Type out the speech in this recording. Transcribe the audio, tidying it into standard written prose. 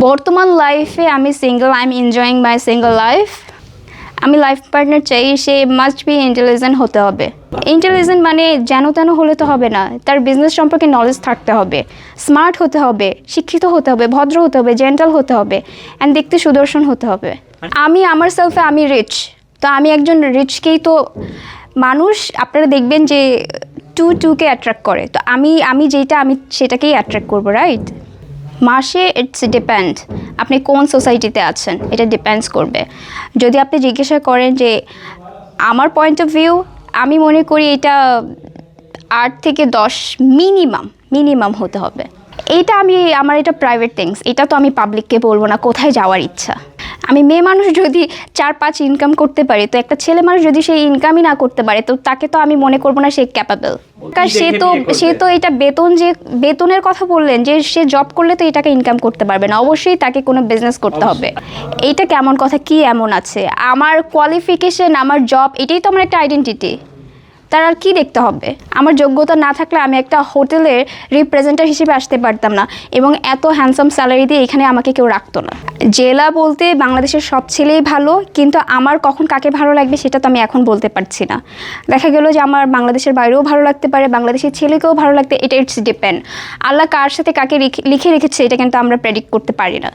বর্তমান লাইফে আমি single, I am enjoying my single life. আমি লাইফ পার্টনার চাই, সে মাস্ট বি ইন্টেলিজেন্ট হতে হবে। ইন্টেলিজেন্ট মানে যেন তেন হলে তো হবে না, তার বিজনেস সম্পর্কে নলেজ থাকতে হবে, স্মার্ট হতে হবে, শিক্ষিত হতে হবে, ভদ্র হতে হবে, জেন্টাল হতে হবে, অ্যান্ড দেখতে সুদর্শন হতে হবে। আমি আমার সেলফে আমি রিচ, তো আমি একজন রিচকেই তো মানুষ আপনারা দেখবেন যে টুকে অ্যাট্রাক্ট করে, তো আমি যেটা আমি সেটাকেই অ্যাট্রাক্ট করবো, রাইট? মাসে ইটস ডিপেন্ড আপনি কোন সোসাইটিতে আছেন, এটা ডিপেন্ডস করবে। যদি আপনি জিজ্ঞাসা করেন যে আমার পয়েন্ট অফ ভিউ, আমি মনে করি এটা 8 থেকে 10 মিনিমাম হতে হবে। এইটা আমার এটা প্রাইভেট থিংস, এটা তো আমি পাবলিককে বলবো না কোথায় যাওয়ার ইচ্ছা। আমি মেয়ে মানুষ যদি 4-5 ইনকাম করতে পারি, তো একটা ছেলে মানুষ যদি সেই ইনকামই না করতে পারে, তো তাকে তো আমি মনে করবো না সে ক্যাপাবল। কারণ সে তো এটা বেতনের কথা বললেন যে সে জব করলে তো এটাকে ইনকাম করতে পারবে না, অবশ্যই তাকে কোনো বিজনেস করতে হবে। এইটা কেমন কথা, কি এমন আছে? আমার কোয়ালিফিকেশন, আমার জব, এটাই তো আমার একটা আইডেন্টিটি। তার আর কি দেখতে হবে? আমার যোগ্যতা না থাকলে আমি একটা হোটেলের রিপ্রেজেন্টেটিভ হিসেবে আসতে পারতাম না, এবং এত হ্যান্ডসাম স্যালারি দিয়ে এখানে আমাকে কেউ রাখতো না। জেলা বলতে বাংলাদেশের সব ছেলেই ভালো, কিন্তু আমার কখন কাকে ভালো লাগবে সেটা তো আমি এখন বলতে পারছি না। দেখা গেল যে আমার বাংলাদেশের বাইরেও ভালো লাগতে পারে, বাংলাদেশের ছেলেকেও ভালো লাগতে, এটা ইটস ডিপেন্ড। আল্লাহ কার সাথে কাকে লিখে রেখেছে এটা কিন্তু আমরা প্রেডিক্ট করতে পারি না।